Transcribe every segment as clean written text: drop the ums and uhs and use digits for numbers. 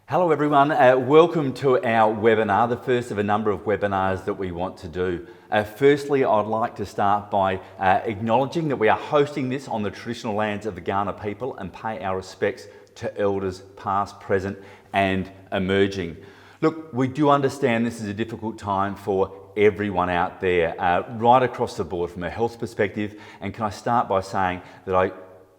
Hello everyone, welcome to our webinar, the first of a number of webinars that we want to do. Firstly, I'd like to start by acknowledging that we are hosting this on the traditional lands of the Kaurna people and pay our respects to elders past, present and emerging. Look, we do understand this is a difficult time for everyone out there, right across the board from a health perspective, and can I start by saying that I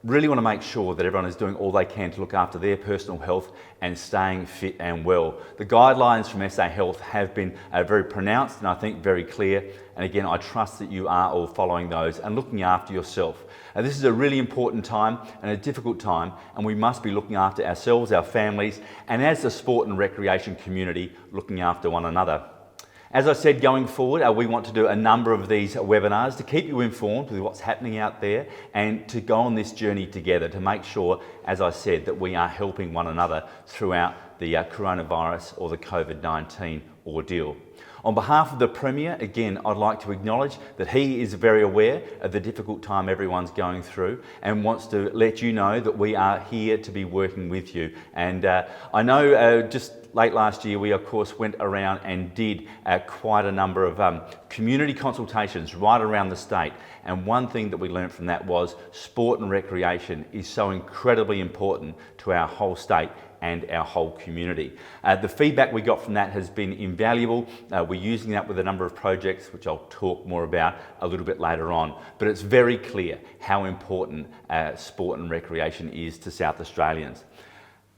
really want to make sure that everyone is doing all they can to look after their personal health and staying fit and well. The guidelines from SA Health have been very pronounced and I think very clear, and again I trust that you are all following those and looking after yourself. This is a really important time and a difficult time, and we must be looking after ourselves, our families, and as the sport and recreation community, looking after one another. As I said, going forward, we want to do a number of these webinars to keep you informed with what's happening out there and to go on this journey together to make sure, as I said, that we are helping one another throughout the coronavirus or the COVID-19 ordeal. On behalf of the Premier, again, I'd like to acknowledge that he is very aware of the difficult time everyone's going through and wants to let you know that we are here to be working with you. And I know just late last year, we of course went around and did quite a number of community consultations right around the state. And one thing that we learned from that was sport and recreation is so incredibly important to our whole state and our whole community. The feedback we got from that has been invaluable. We're using that with a number of projects, which I'll talk more about a little bit later on. But it's very clear how important sport and recreation is to South Australians.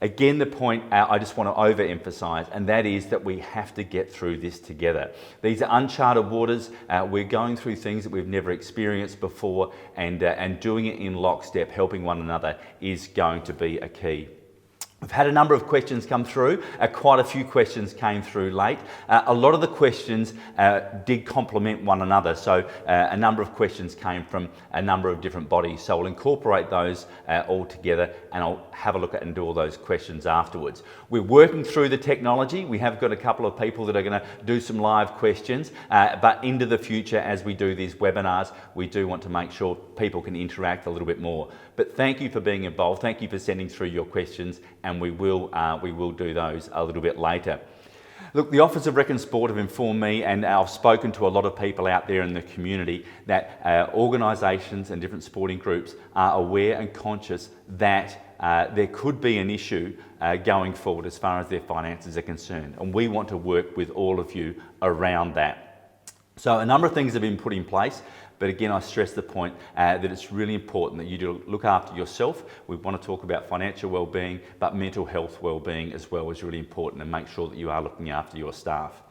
Again, the point I just want to overemphasise, and that is that we have to get through this together. These are uncharted waters. We're going through things that we've never experienced before, and doing it in lockstep, helping one another, is going to be a key. We've had a number of questions come through. Quite a few questions came through late. A lot of the questions did complement one another. So a number of questions came from a number of different bodies. So I'll incorporate those all together and I'll have a look at and do all those questions afterwards. We're working through the technology. We have got a couple of people that are going to do some live questions, but into the future as we do these webinars, we do want to make sure people can interact a little bit more. But thank you for being involved. Thank you for sending through your questions, and we will do those a little bit later. Look, the Office of Rec and Sport have informed me, and I've spoken to a lot of people out there in the community, that organisations and different sporting groups are aware and conscious that there could be an issue going forward as far as their finances are concerned, and we want to work with all of you around that. So a number of things have been put in place. But again, I stress the point that it's really important that you do look after yourself. We want to talk about financial well-being, but mental health well-being as well is really important, and make sure that you are looking after your staff.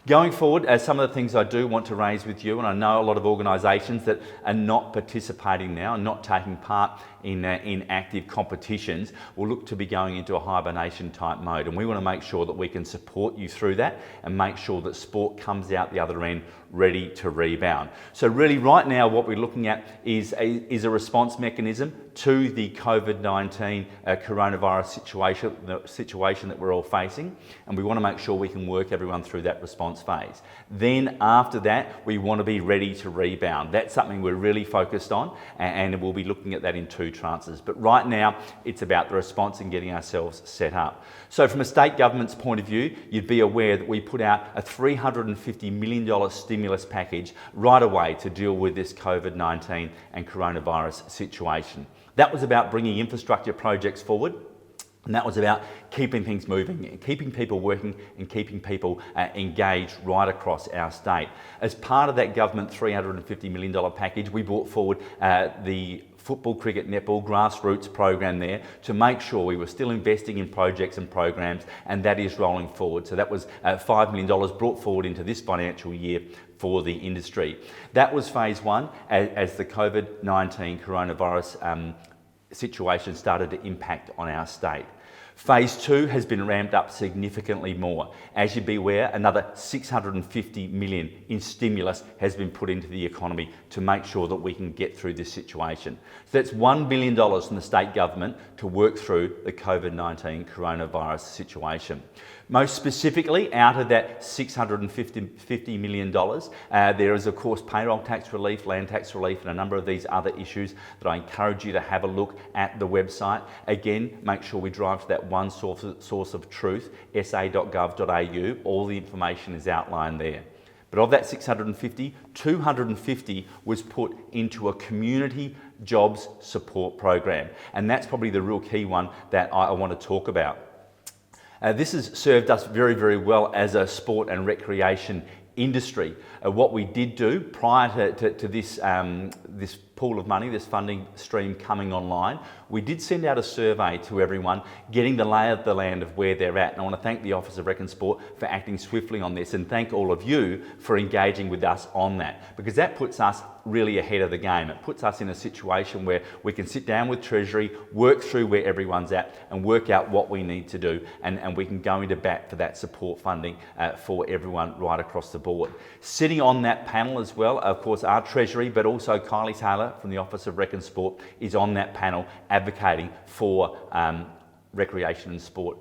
Going forward, some of the things I do want to raise with you, and I know a lot of organisations that are not participating now and not taking part in active competitions will look to be going into a hibernation type mode, and we want to make sure that we can support you through that and make sure that sport comes out the other end ready to rebound. So really right now what we're looking at is a response mechanism to the COVID-19 coronavirus situation that we're all facing, and we want to make sure we can work everyone through that response phase. Then after that, we want to be ready to rebound. That's something we're really focused on, and we'll be looking at that in two tranches. But right now, it's about the response and getting ourselves set up. So from a state government's point of view, you'd be aware that we put out a $350 million stimulus package right away to deal with this COVID-19 and coronavirus situation. That was about bringing infrastructure projects forward, and that was about keeping things moving, keeping people working and keeping people engaged right across our state. As part of that government $350 million package, we brought forward the football, cricket, netball, grassroots program there to make sure we were still investing in projects and programs, and that is rolling forward. So that was $5 million brought forward into this financial year for the industry. That was phase one as the COVID-19 coronavirus situation started to impact on our state. Phase two has been ramped up significantly more. As you'd be aware, another $650 million in stimulus has been put into the economy to make sure that we can get through this situation. So that's $1 billion from the state government to work through the COVID-19 coronavirus situation. Most specifically, out of that $650 million, there is of course payroll tax relief, land tax relief, and a number of these other issues that I encourage you to have a look at the website. Again, make sure we drive to that that one source of truth, sa.gov.au. All the information is outlined there. But of that 650, 250 was put into a community jobs support program. And that's probably the real key one that I want to talk about. This has served us very, very well as a sport and recreation industry. What we did do prior to this, this pool of money, this funding stream coming online, we did send out a survey to everyone, getting the lay of the land of where they're at. And I want to thank the Office of Rec and Sport for acting swiftly on this, and thank all of you for engaging with us on that, because that puts us really ahead of the game. It puts us in a situation where we can sit down with Treasury, work through where everyone's at and work out what we need to do, and we can go into bat for that support funding for everyone right across the board. Sitting on that panel as well, of course, our Treasury, but also Kylie Taylor from the Office of Rec and Sport is on that panel advocating for recreation and sport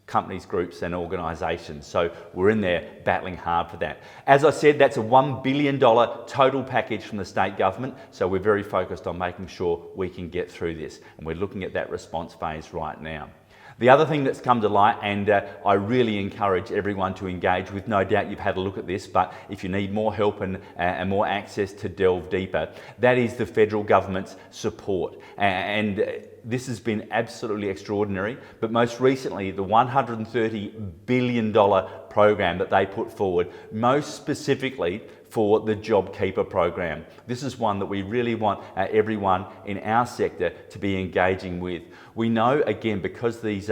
companies, groups and organisations. So we're in there battling hard for that. As I said, that's a $1 billion total package from the state government. So we're very focused on making sure we can get through this. And we're looking at that response phase right now. The other thing that's come to light, and I really encourage everyone to engage with, no doubt you've had a look at this, but if you need more help and more access to delve deeper, that is the federal government's support. And this has been absolutely extraordinary, but most recently the $130 billion program that they put forward, most specifically for the JobKeeper program. This is one that we really want everyone in our sector to be engaging with. We know, again, because these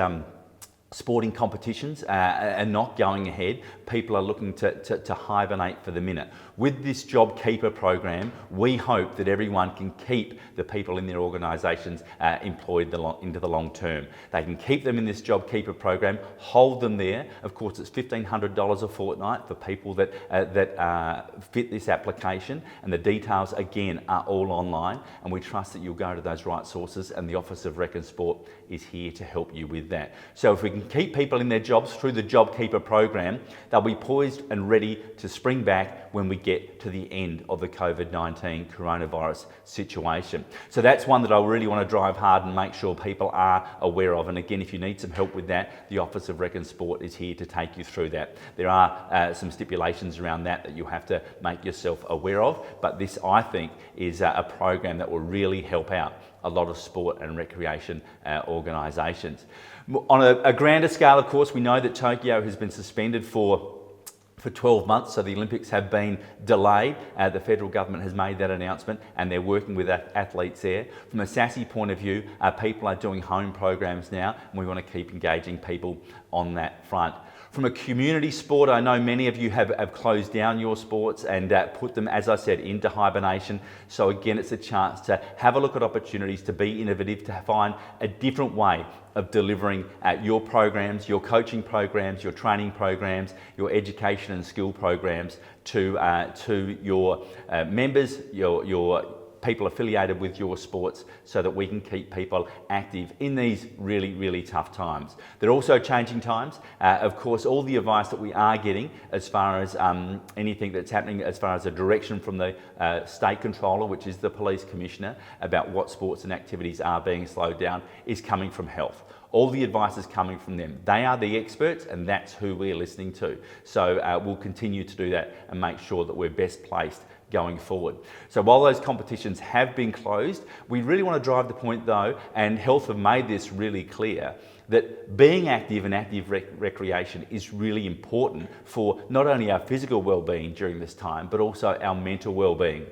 sporting competitions are not going ahead, people are looking to hibernate for the minute. With this JobKeeper program, we hope that everyone can keep the people in their organisations employed into the long term. They can keep them in this JobKeeper program, hold them there. Of course, it's $1,500 a fortnight for people that fit this application, and the details, again, are all online, and we trust that you'll go to those right sources, and the Office of Rec and Sport is here to help you with that. So if we can keep people in their jobs through the JobKeeper program, they'll be poised and ready to spring back when we get to the end of the COVID-19 coronavirus situation. So that's one that I really want to drive hard and make sure people are aware of. And again, if you need some help with that, the Office of Rec and Sport is here to take you through that. There are some stipulations around that you have to make yourself aware of, but this, I think, is a program that will really help out a lot of sport and recreation organisations. On a grander scale, of course, we know that Tokyo has been suspended for 12 months, so the Olympics have been delayed. The federal government has made that announcement, and they're working with athletes there. From a SASI point of view, people are doing home programs now, and we want to keep engaging people on that front. From a community sport, I know many of you have closed down your sports and put them, as I said, into hibernation. So again, it's a chance to have a look at opportunities to be innovative, to find a different way of delivering your programs, your coaching programs, your training programs, your education and skill programs to your members, your people affiliated with your sports, so that we can keep people active in these really, really tough times. They're also changing times. Of course, all the advice that we are getting as far as anything that's happening, as far as a direction from the state controller, which is the police commissioner, about what sports and activities are being slowed down, is coming from health. All the advice is coming from them. They are the experts, and that's who we're listening to. So we'll continue to do that and make sure that we're best placed going forward. So while those competitions have been closed, we really want to drive the point though, and health have made this really clear, that being active and active recreation is really important for not only our physical well-being during this time, but also our mental well-being.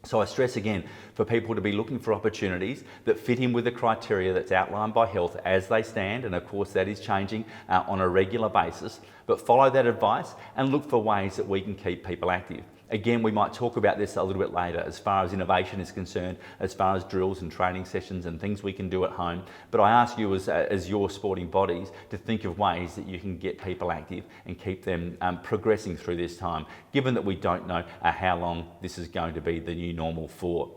So I stress again for people to be looking for opportunities that fit in with the criteria that's outlined by health as they stand, and of course that is changing on a regular basis, but follow that advice and look for ways that we can keep people active. Again, we might talk about this a little bit later as far as innovation is concerned, as far as drills and training sessions and things we can do at home. But I ask you as your sporting bodies to think of ways that you can get people active and keep them progressing through this time, given that we don't know how long this is going to be the new normal for.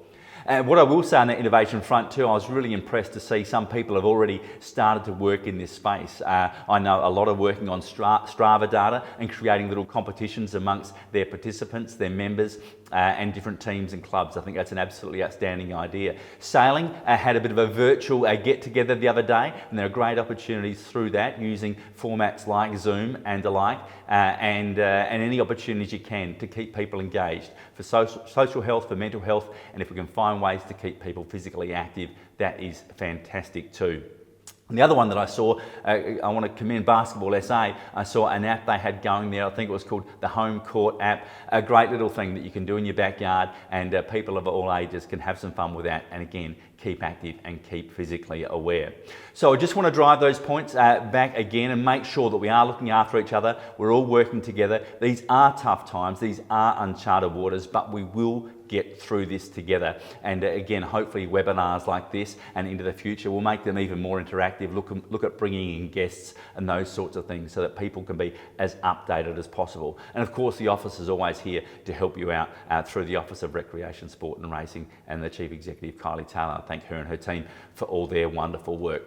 What I will say on the innovation front too, I was really impressed to see some people have already started to work in this space. I know a lot of working on Strava data and creating little competitions amongst their participants, their members, and different teams and clubs. I think that's an absolutely outstanding idea. Sailing had a bit of a virtual get-together the other day, and there are great opportunities through that using formats like Zoom and the like, and any opportunities you can to keep people engaged for social health, for mental health, and if we can find ways to keep people physically active, that is fantastic too. And the other one that I saw, I want to commend Basketball SA, I saw an app they had going there, I think it was called the Home Court app, a great little thing that you can do in your backyard, and people of all ages can have some fun with that, and again, keep active and keep physically aware. So I just want to drive those points back again and make sure that we are looking after each other, we're all working together. These are tough times, these are uncharted waters, but we will get through this together. And again, hopefully webinars like this and into the future will make them even more interactive, look at bringing in guests and those sorts of things so that people can be as updated as possible. And of course, the office is always here to help you out through the Office of Recreation, Sport and Racing, and the Chief Executive, Kylie Taylor. I thank her and her team for all their wonderful work.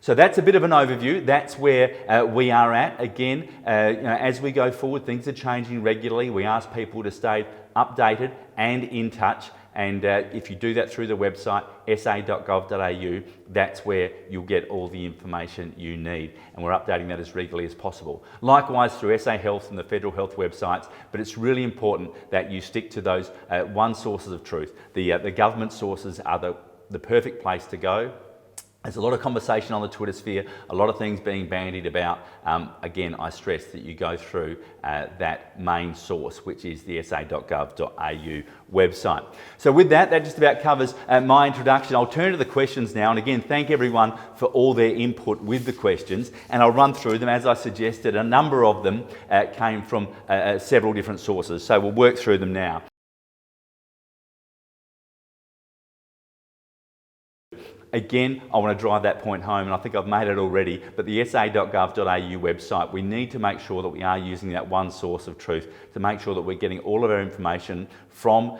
So that's a bit of an overview. That's where we are at. Again, as we go forward, things are changing regularly. We ask people to stay updated and in touch. And if you do that through the website, sa.gov.au, that's where you'll get all the information you need. And we're updating that as regularly as possible. Likewise through SA Health and the federal health websites, but it's really important that you stick to those one sources of truth. The government sources are the perfect place to go. There's a lot of conversation on the Twitter sphere, a lot of things being bandied about. Again, I stress that you go through that main source, which is the sa.gov.au website. So with that just about covers my introduction. I'll turn to the questions now, and again, thank everyone for all their input with the questions, and I'll run through them. As I suggested, a number of them came from several different sources, so we'll work through them now. Again, I want to drive that point home, and I think I've made it already, but the sa.gov.au website, we need to make sure that we are using that one source of truth to make sure that we're getting all of our information from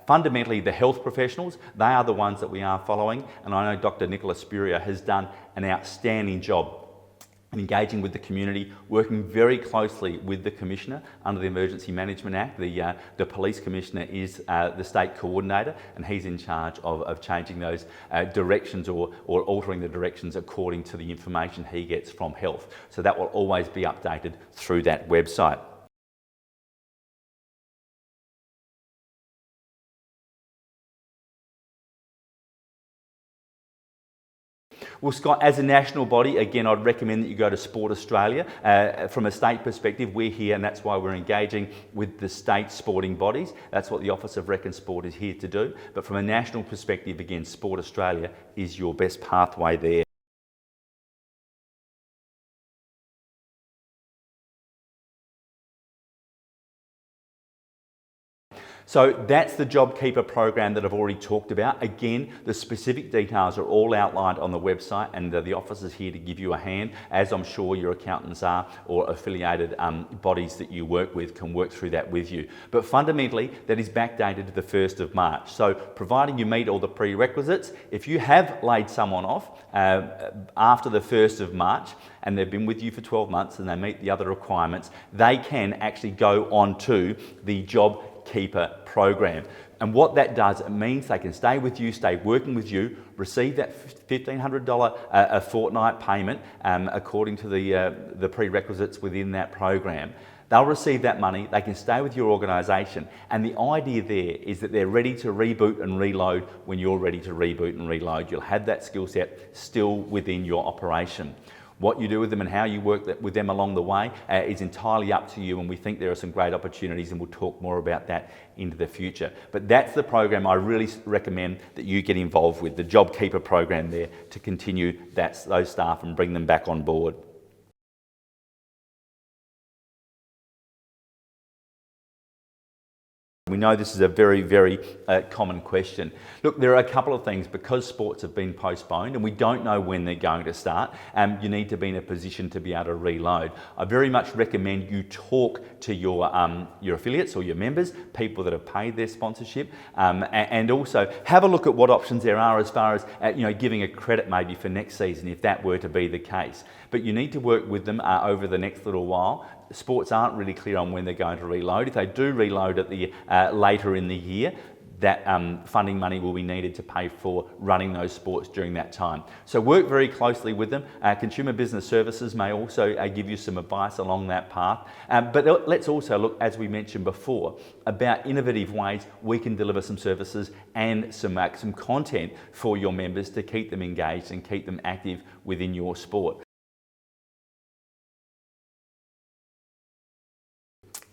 fundamentally the health professionals. They are the ones that we are following, and I know Dr. Nicola Spurrier has done an outstanding job and engaging with the community, working very closely with the Commissioner under the Emergency Management Act. The Police Commissioner is the State Coordinator, and he's in charge of changing those directions or altering the directions according to the information he gets from health. So that will always be updated through that website. Well, Scott, as a national body, again, I'd recommend that you go to Sport Australia. From a state perspective, we're here, and that's why we're engaging with the state sporting bodies. That's what the Office of Rec and Sport is here to do. But from a national perspective, again, Sport Australia is your best pathway there. So that's the JobKeeper program that I've already talked about. Again, the specific details are all outlined on the website, and the office is here to give you a hand, as I'm sure your accountants are, or affiliated bodies that you work with can work through that with you. But fundamentally, that is backdated to the 1st of March. So providing you meet all the prerequisites, if you have laid someone off after the 1st of March, and they've been with you for 12 months and they meet the other requirements, they can actually go on to the JobKeeper program. And what that does, it means they can stay with you, stay working with you, receive that $1,500 a fortnight payment according to the prerequisites within that program. They'll receive that money, they can stay with your organisation, and the idea there is that they're ready to reboot and reload when you're ready to reboot and reload. You'll have that skill set still within your operation. What you do with them and how you work with them along the way is entirely up to you, and we think there are some great opportunities, and we'll talk more about that into the future. But that's the program I really recommend that you get involved with, the JobKeeper program there, to continue those staff and bring them back on board. We know this is a very, very common question. Look, there are a couple of things. Because sports have been postponed and we don't know when they're going to start, you need to be in a position to be able to reload. I very much recommend you talk to your affiliates or your members, people that have paid their sponsorship, and also have a look at what options there are as far as giving a credit maybe for next season if that were to be the case. But you need to work with them over the next little while Sports aren't really clear on when they're going to reload. If they do reload at the later in the year, that funding money will be needed to pay for running those sports during that time. So work very closely with them. Consumer Business Services may also give you some advice along that path. But let's also look, as we mentioned before, about innovative ways we can deliver some services and some content for your members to keep them engaged and keep them active within your sport.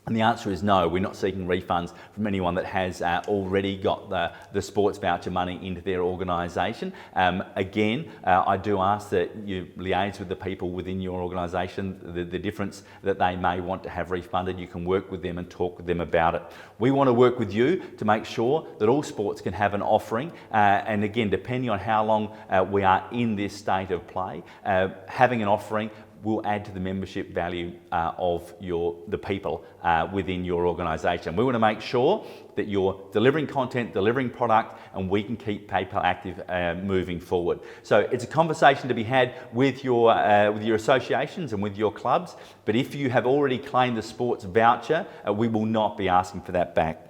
And the answer is no, we're not seeking refunds from anyone that has already got the sports voucher money into their organisation. Again, I do ask that you liaise with the people within your organisation, the difference that they may want to have refunded. You can work with them and talk with them about it. We want to work with you to make sure that all sports can have an offering. And again, depending on how long we are in this state of play, having an offering will add to the membership value of the people within your organisation. We want to make sure that you're delivering content, delivering product, and we can keep PayPal active moving forward. So it's a conversation to be had with your associations and with your clubs, but if you have already claimed the sports voucher, we will not be asking for that back.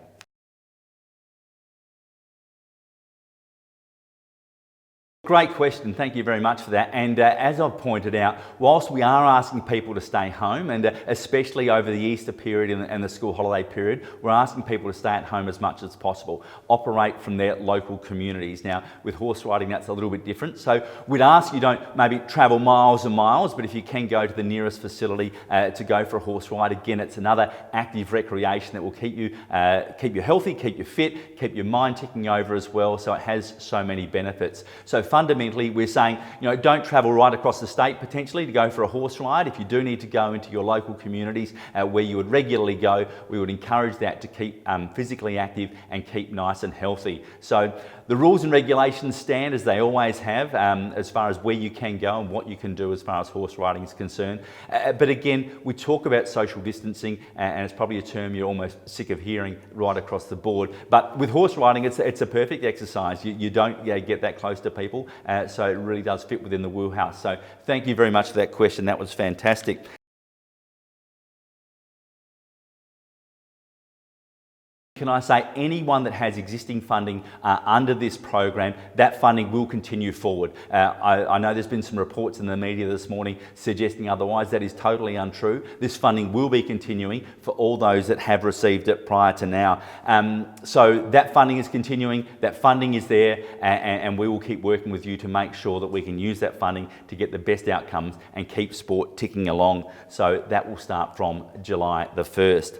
Great question, thank you very much for that. And as I've pointed out, whilst we are asking people to stay home, and especially over the Easter period and the school holiday period, we're asking people to stay at home as much as possible, operate from their local communities. Now, with horse riding, that's a little bit different. So we'd ask you don't maybe travel miles and miles, but if you can go to the nearest facility to go for a horse ride, again, it's another active recreation that will keep you healthy, keep you fit, keep your mind ticking over as well. So it has so many benefits. So fundamentally, we're saying, don't travel right across the state potentially to go for a horse ride. If you do need to go into your local communities where you would regularly go, we would encourage that to keep physically active and keep nice and healthy. So the rules and regulations stand as they always have as far as where you can go and what you can do as far as horse riding is concerned. But again, we talk about social distancing, and it's probably a term you're almost sick of hearing right across the board. But with horse riding, it's a perfect exercise. You don't get that close to people. So it really does fit within the wheelhouse. So thank you very much for that question. That was fantastic. Can I say anyone that has existing funding under this program, that funding will continue forward. I know there's been some reports in the media this morning suggesting otherwise. That is totally untrue. This funding will be continuing for all those that have received it prior to now. So that funding is continuing, that funding is there, and we will keep working with you to make sure that we can use that funding to get the best outcomes and keep sport ticking along. So that will start from July the 1st.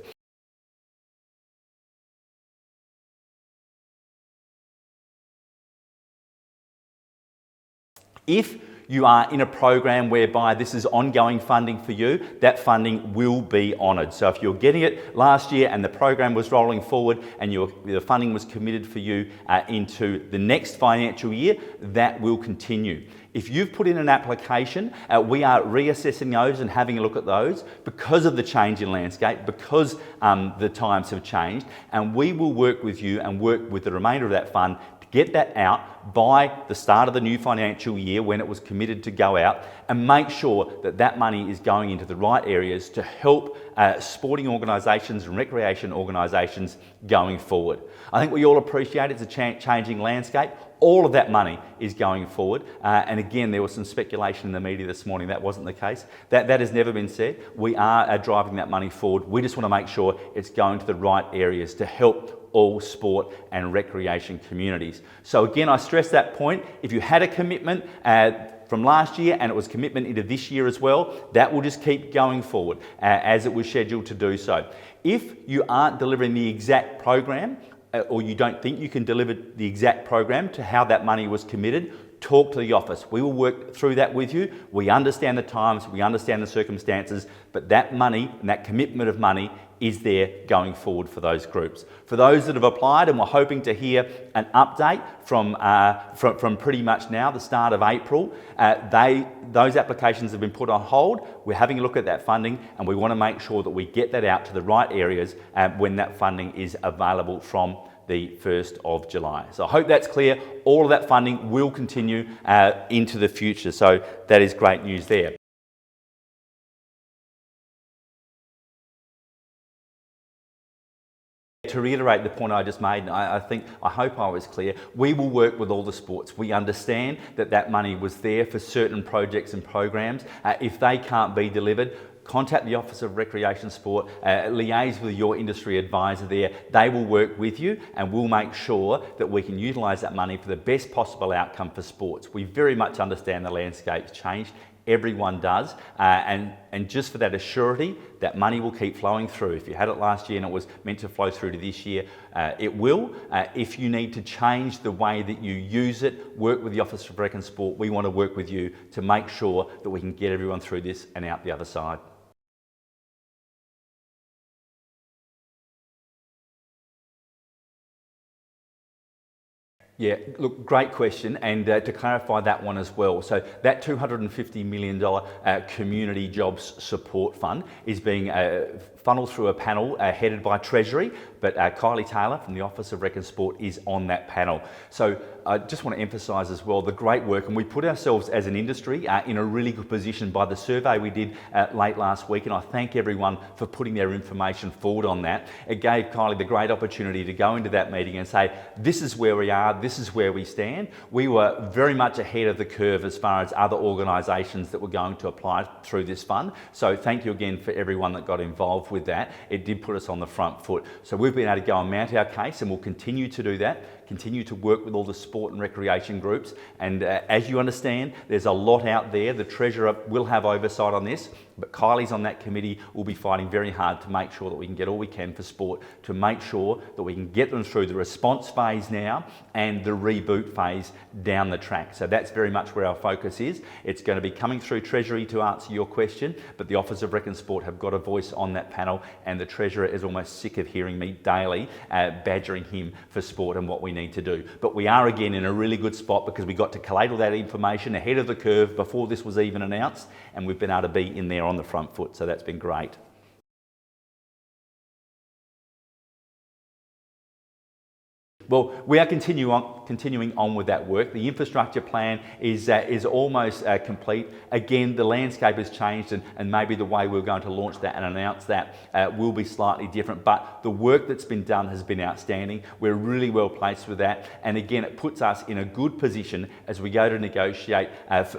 If you are in a program whereby this is ongoing funding for you, that funding will be honoured. So if you're getting it last year and the program was rolling forward and the funding was committed for you into the next financial year, that will continue. If you've put in an application, we are reassessing those and having a look at those because of the change in landscape, because the times have changed, and we will work with you and work with the remainder of that fund to get that out by the start of the new financial year when it was committed to go out, and make sure that that money is going into the right areas to help sporting organisations and recreation organisations going forward. I think we all appreciate it's a changing landscape. All of that money is going forward. And again, there was some speculation in the media this morning that wasn't the case. That has never been said. We are driving that money forward. We just want to make sure it's going to the right areas to help all sport and recreation communities. So again, I stress that point. If you had a commitment from last year and it was commitment into this year as well, that will just keep going forward as it was scheduled to do so. If you aren't delivering the exact program, or you don't think you can deliver the exact program to how that money was committed, talk to the office. We will work through that with you. We understand the times, we understand the circumstances, but that money and that commitment of money is there going forward for those groups. For those that have applied, and we're hoping to hear an update from pretty much now, the start of April, those applications have been put on hold. We're having a look at that funding, and we want to make sure that we get that out to the right areas when that funding is available from the 1st of July. So I hope that's clear. All of that funding will continue into the future. So that is great news there. to reiterate the point I just made, and I hope I was clear, we will work with all the sports. We understand that that money was there for certain projects and programs. If they can't be delivered, contact the Office of Recreation Sport, liaise with your industry advisor there. They will work with you and we'll make sure that we can utilise that money for the best possible outcome for sports. We very much understand the landscape's changed. Everyone does, and just for that assurity, that money will keep flowing through. If you had it last year and it was meant to flow through to this year, it will. If you need to change the way that you use it, work with the Office of Rec and Sport. We want to work with you to make sure that we can get everyone through this and out the other side. Yeah, look, great question, and to clarify that one as well. So that $250 million Community Jobs Support Fund is being funneled through a panel headed by Treasury, but Kylie Taylor from the Office of Rec and Sport is on that panel. So I just want to emphasise as well the great work, and we put ourselves as an industry in a really good position by the survey we did late last week, and I thank everyone for putting their information forward on that. It gave Kylie the great opportunity to go into that meeting and say, this is where we are, this is where we stand. We were very much ahead of the curve as far as other organisations that were going to apply through this fund. So thank you again for everyone that got involved with that. It did put us on the front foot. So we've been able to go and mount our case, and we'll continue to do that, continue to work with all the sport and recreation groups. And as you understand, there's a lot out there. The Treasurer will have oversight on this, but Kylie's on that committee. Will be fighting very hard to make sure that we can get all we can for sport, to make sure that we can get them through the response phase now and the reboot phase down the track. So that's very much where our focus is. It's going to be coming through Treasury to answer your question, but the Office of Rec and Sport have got a voice on that panel, and the Treasurer is almost sick of hearing me daily badgering him for sport and what we need to do. But we are again in a really good spot because we got to collate all that information ahead of the curve before this was even announced, and we've been able to be in there on the front foot, so that's been great. Well, we are continuing on with that work. The infrastructure plan is almost complete. Again, the landscape has changed, and maybe the way we're going to launch that and announce that will be slightly different, but the work that's been done has been outstanding. We're really well placed with that, and again, it puts us in a good position as we go to negotiate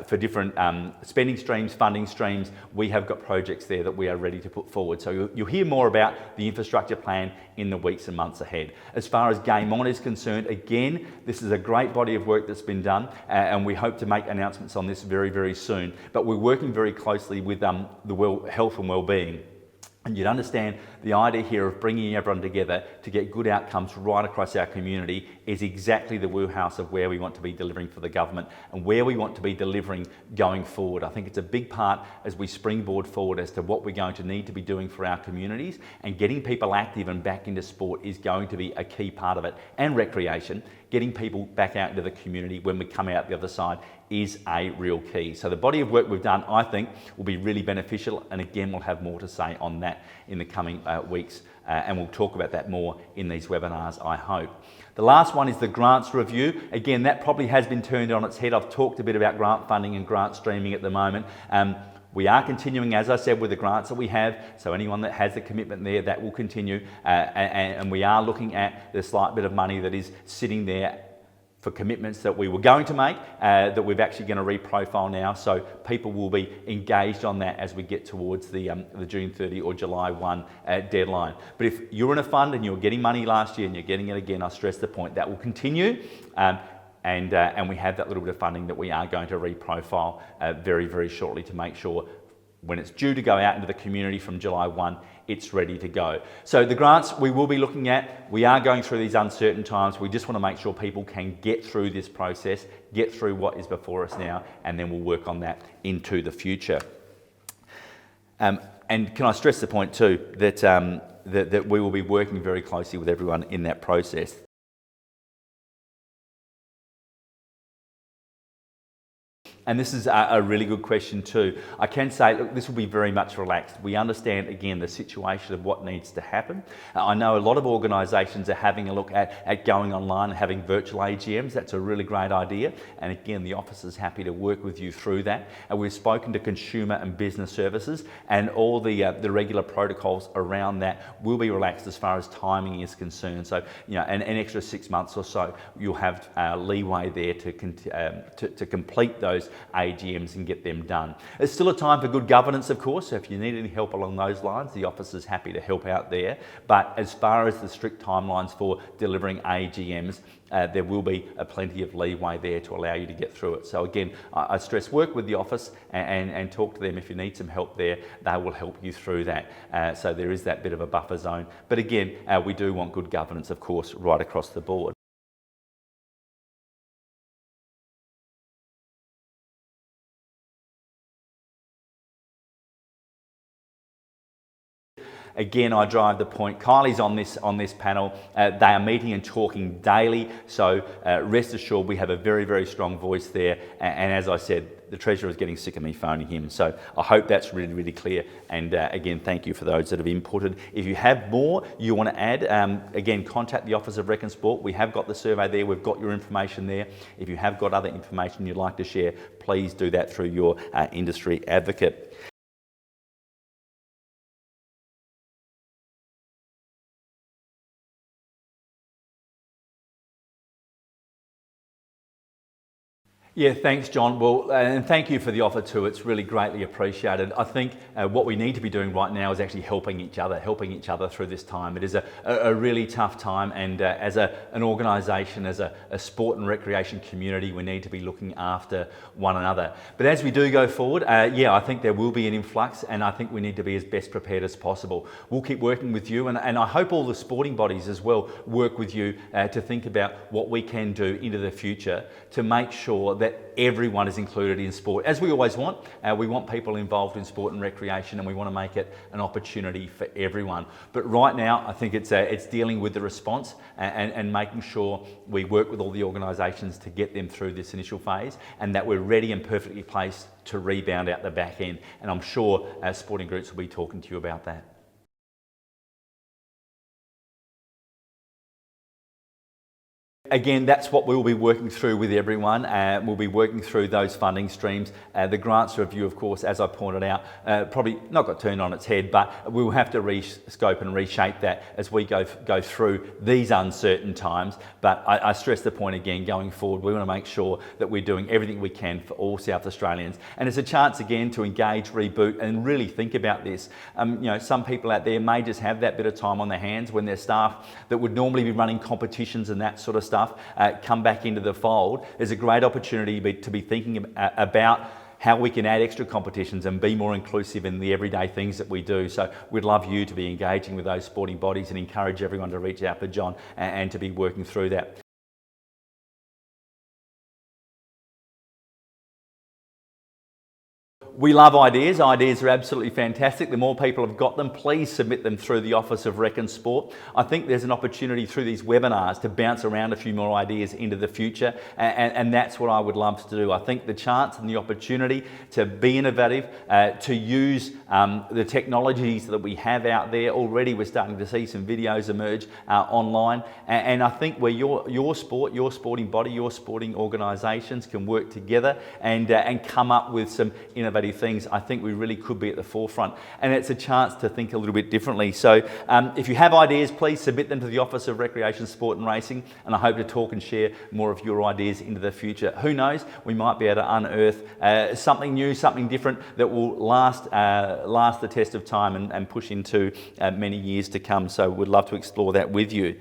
for different spending streams, funding streams. We have got projects there that we are ready to put forward. So you'll hear more about the infrastructure plan in the weeks and months ahead. As far as Game On is concerned, again, this is a great body of work that's been done, and we hope to make announcements on this very, very soon. But we're working very closely with the health and wellbeing. And you'd understand the idea here of bringing everyone together to get good outcomes right across our community is exactly the wheelhouse of where we want to be delivering for the government and where we want to be delivering going forward. I think it's a big part as we springboard forward as to what we're going to need to be doing for our communities, and getting people active and back into sport is going to be a key part of it, and recreation. Getting people back out into the community when we come out the other side is a real key. So the body of work we've done, I think, will be really beneficial, and again, we'll have more to say on that in the coming weeks, and we'll talk about that more in these webinars, I hope. The last one is the grants review. Again, that probably has been turned on its head. I've talked a bit about grant funding and grant streaming at the moment. We are continuing, as I said, with the grants that we have. So anyone that has the commitment there, that will continue. And we are looking at the slight bit of money that is sitting there for commitments that we were going to make, that we're actually going to reprofile now. So people will be engaged on that as we get towards the June 30 or July 1 deadline. But if you're in a fund and you were getting money last year and you're getting it again, I stress the point, that will continue. And we have that little bit of funding that we are going to reprofile very, very shortly to make sure when it's due to go out into the community from July 1, it's ready to go. So the grants we will be looking at, we are going through these uncertain times. We just want to make sure people can get through this process, get through what is before us now, and then we'll work on that into the future. And can I stress the point too, that, that we will be working very closely with everyone in that process. And this is a really good question too. I can say, look, this will be very much relaxed. We understand, again, the situation of what needs to happen. I know a lot of organisations are having a look at going online and having virtual AGMs. That's a really great idea. And again, the office is happy to work with you through that. And we've spoken to consumer and business services, and all the regular protocols around that will be relaxed as far as timing is concerned. So, an extra 6 months or so, you'll have leeway there to complete those AGMs and get them done. There's still a time for good governance, of course, so if you need any help along those lines, the office is happy to help out there. But as far as the strict timelines for delivering AGMs, there will be plenty of leeway there to allow you to get through it. So again, I stress, work with the office and talk to them. If you need some help there, they will help you through that. So there is that bit of a buffer zone. But again, we do want good governance, of course, right across the board. Again, I drive the point. Kylie's on this panel. They are meeting and talking daily, so rest assured we have a very, very strong voice there. And as I said, the Treasurer is getting sick of me phoning him. So I hope that's really, really clear. And again, thank you for those that have inputted. If you have more you want to add, again, contact the Office of Rec and Sport. We have got the survey there. We've got your information there. If you have got other information you'd like to share, please do that through your industry advocate. Yeah, thanks, John. Well, and thank you for the offer too. It's really greatly appreciated. I think what we need to be doing right now is actually helping each other through this time. It is a really tough time, and as an organisation, as a sport and recreation community, we need to be looking after one another. But as we do go forward, I think there will be an influx, and I think we need to be as best prepared as possible. We'll keep working with you, and I hope all the sporting bodies as well work with you to think about what we can do into the future to make sure that everyone is included in sport. As we always want, we want people involved in sport and recreation, and we want to make it an opportunity for everyone. But right now, I think it's dealing with the response and making sure we work with all the organisations to get them through this initial phase, and that we're ready and perfectly placed to rebound out the back end. And I'm sure sporting groups will be talking to you about that. Again, that's what we'll be working through with everyone. We'll be working through those funding streams. The grants review, of course, as I pointed out, probably not got turned on its head, but we'll have to rescope and reshape that as we go through these uncertain times. But I stress the point again, going forward, we want to make sure that we're doing everything we can for all South Australians. And it's a chance again to engage, reboot, and really think about this. Some people out there may just have that bit of time on their hands when their staff that would normally be running competitions and that sort of stuff come back into the fold. There's a great opportunity to be thinking about how we can add extra competitions and be more inclusive in the everyday things that we do. So we'd love you to be engaging with those sporting bodies and encourage everyone to reach out for John and to be working through that. We love ideas. Ideas are absolutely fantastic. The more people have got them, please submit them through the Office of Rec and Sport. I think there's an opportunity through these webinars to bounce around a few more ideas into the future, and that's what I would love to do. I think the chance and the opportunity to be innovative, to use the technologies that we have out there already. We're starting to see some videos emerge online, and I think where your sport, your sporting body, your sporting organisations can work together and come up with some innovative things, I think we really could be at the forefront, and it's a chance to think a little bit differently. So if you have ideas, please submit them to the Office of Recreation, Sport and Racing, and I hope to talk and share more of your ideas into the future. Who knows, we might be able to unearth something new, something different that will last the test of time and push into many years to come. So we'd love to explore that with you.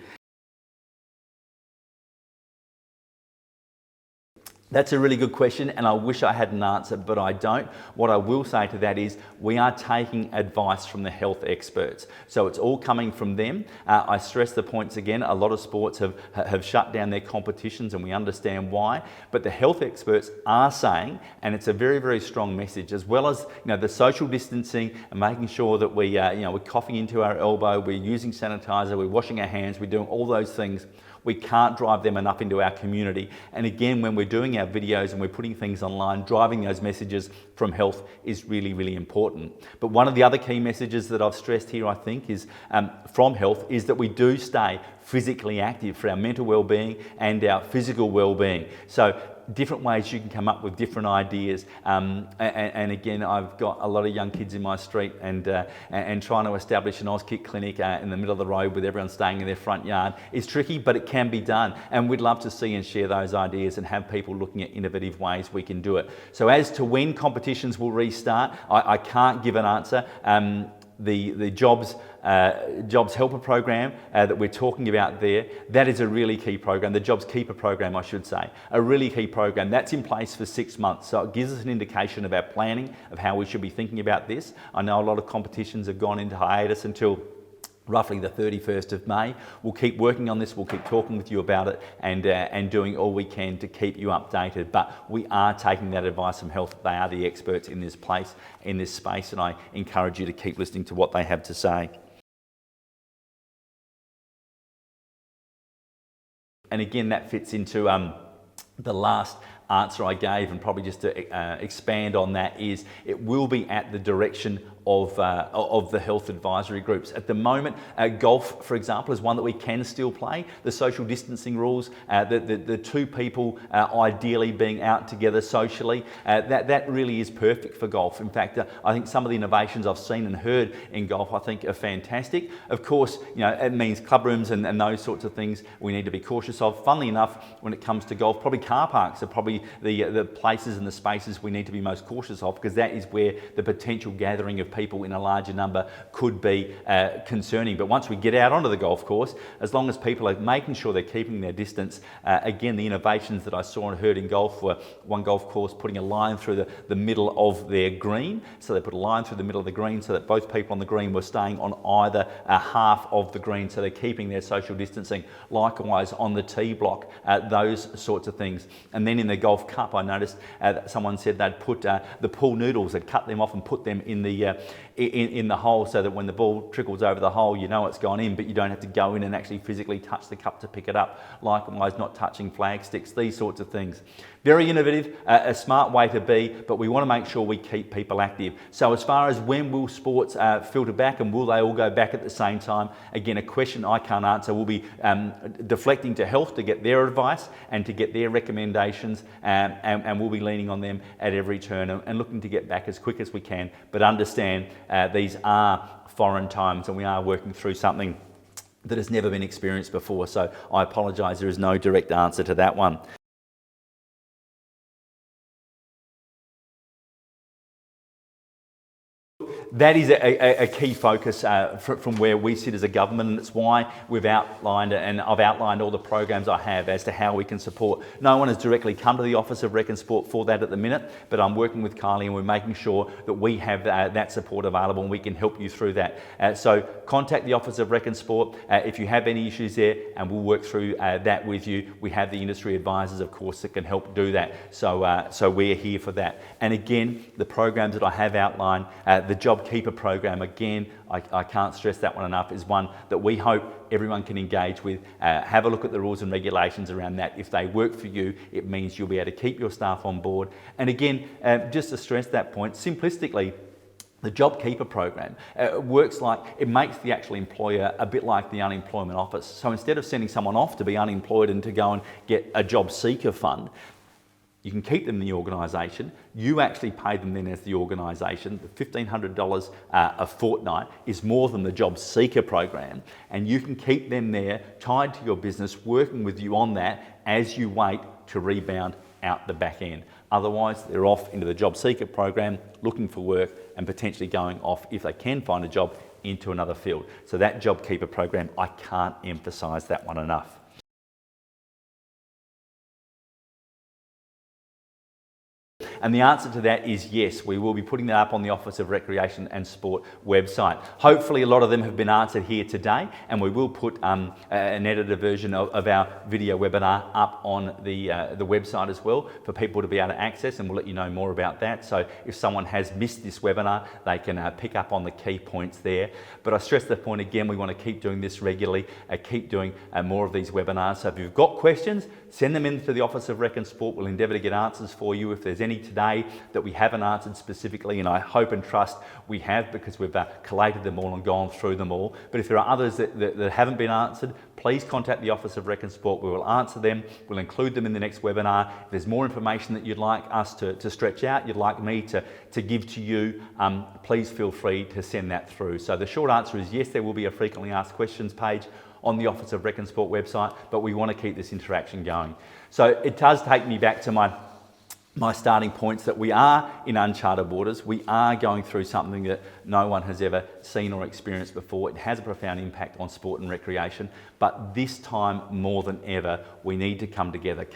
That's a really good question, and I wish I had an answer, but I don't. What I will say to that is we are taking advice from the health experts. So it's all coming from them. I stress the points again. A lot of sports have shut down their competitions, and we understand why. But the health experts are saying, and it's a very, very strong message, as well as the social distancing and making sure that we're coughing into our elbow, we're using sanitizer, we're washing our hands, we're doing all those things. We can't drive them enough into our community. And again, when we're doing our videos and we're putting things online, driving those messages from health is really, really important. But one of the other key messages that I've stressed here, I think, is from health, is that we do stay physically active for our mental well-being and our physical well-being. So different ways you can come up with different ideas, and again, I've got a lot of young kids in my street, and trying to establish an Auskick clinic in the middle of the road with everyone staying in their front yard is tricky, but it can be done, and we'd love to see and share those ideas and have people looking at innovative ways we can do it. So as to when competitions will restart, I can't give an answer. The Jobs Helper program that we're talking about there, that is a really key program. The Jobs Keeper program, I should say, a really key program. That's in place for 6 months. So it gives us an indication of our planning of how we should be thinking about this. I know a lot of competitions have gone into hiatus until roughly the 31st of May. We'll keep working on this, we'll keep talking with you about it, and doing all we can to keep you updated. But we are taking that advice from health. They are the experts in this place, in this space, and I encourage you to keep listening to what they have to say. And again, that fits into the last answer I gave, and probably just to expand on that, is it will be at the direction of the health advisory groups. At the moment, golf, for example, is one that we can still play. The social distancing rules, the two people ideally being out together socially, that really is perfect for golf. In fact, I think some of the innovations I've seen and heard in golf, I think, are fantastic. Of course, it means club rooms and those sorts of things we need to be cautious of. Funnily enough, when it comes to golf, probably car parks are probably the places and the spaces we need to be most cautious of, because that is where the potential gathering of people in a larger number could be concerning. But once we get out onto the golf course, as long as people are making sure they're keeping their distance, again, the innovations that I saw and heard in golf were one golf course putting a line through the middle of their green. So they put a line through the middle of the green so that both people on the green were staying on either half of the green, so they're keeping their social distancing. Likewise on the tee block, those sorts of things. And then in the golf cup, I noticed that someone said they'd put the pool noodles, they'd cut them off and put them in the hole, so that when the ball trickles over the hole, you know it's gone in, but you don't have to go in and actually physically touch the cup to pick it up. Likewise, not touching flag sticks, these sorts of things. Very innovative, a smart way to be, but we want to make sure we keep people active. So as far as when will sports filter back, and will they all go back at the same time? Again, a question I can't answer. We'll be deflecting to health to get their advice and to get their recommendations, and we'll be leaning on them at every turn and looking to get back as quick as we can. But understand these are foreign times, and we are working through something that has never been experienced before. So I apologise, there is no direct answer to that one. That is a key focus from where we sit as a government, and it's why we've outlined, and I've outlined all the programs I have as to how we can support. No one has directly come to the Office of Rec and Sport for that at the minute, but I'm working with Kylie and we're making sure that we have that support available and we can help you through that. So contact the Office of Rec and Sport if you have any issues there, and we'll work through that with you. We have the industry advisors, of course, that can help do that. So we're here for that. And again, the programs that I have outlined, the Job Keeper program, again, I can't stress that one enough, is one that we hope everyone can engage with. Have a look at the rules and regulations around that. If they work for you, it means you'll be able to keep your staff on board. And again, just to stress that point, simplistically, the Job Keeper program works like, it makes the actual employer a bit like the unemployment office. So instead of sending someone off to be unemployed and to go and get a job seeker fund, you can keep them in the organisation. You actually pay them then as the organisation. The $1,500 a fortnight is more than the job seeker program, and you can keep them there, tied to your business, working with you on that as you wait to rebound out the back end. Otherwise, they're off into the job seeker program, looking for work and potentially going off, if they can find a job, into another field. So that Job Keeper program, I can't emphasise that one enough. And the answer to that is yes. We will be putting that up on the Office of Recreation and Sport website. Hopefully a lot of them have been answered here today, and we will put an edited version of our video webinar up on the website as well for people to be able to access, and we'll let you know more about that. So if someone has missed this webinar, they can pick up on the key points there. But I stress the point again, we want to keep doing this regularly, keep doing more of these webinars. So if you've got questions, send them in to the Office of Rec and Sport. We'll endeavour to get answers for you. If there's any today that we haven't answered specifically, and I hope and trust we have, because we've collated them all and gone through them all. But if there are others that haven't been answered, please contact the Office of Rec and Sport. We will answer them. We'll include them in the next webinar. If there's more information that you'd like us to stretch out, you'd like me to give to you, please feel free to send that through. So the short answer is yes, there will be a frequently asked questions page on the Office of Rec and Sport website, but we want to keep this interaction going. So it does take me back to my starting points that we are in uncharted waters. We are going through something that no one has ever seen or experienced before. It has a profound impact on sport and recreation, but this time more than ever, we need to come together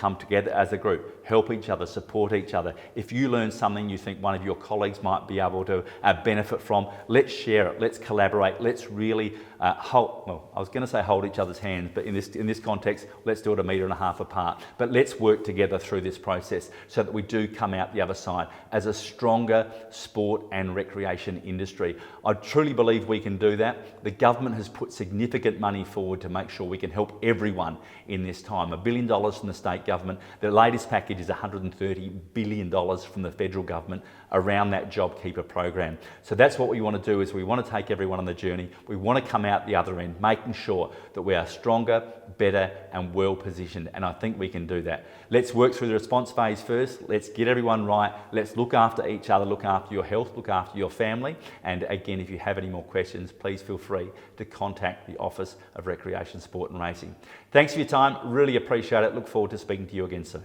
as a group, help each other, support each other. If you learn something you think one of your colleagues might be able to benefit from, let's share it, let's collaborate, let's really hold each other's hands, but in this context, let's do it 1.5 meters apart. But let's work together through this process so that we do come out the other side as a stronger sport and recreation industry. I truly believe we can do that. The government has put significant money forward to make sure we can help everyone in this time. $1 billion from the state government. The latest package is $130 billion from the federal government around that JobKeeper program. So that's what we want to do, is we want to take everyone on the journey. We want to come out the other end, making sure that we are stronger, better and well positioned. And I think we can do that. Let's work through the response phase first. Let's get everyone right. Let's look after each other, look after your health, look after your family. And again, if you have any more questions, please feel free to contact the Office of Recreation, Sport and Racing. Thanks for your time. Really appreciate it. Look forward to speaking to you again soon.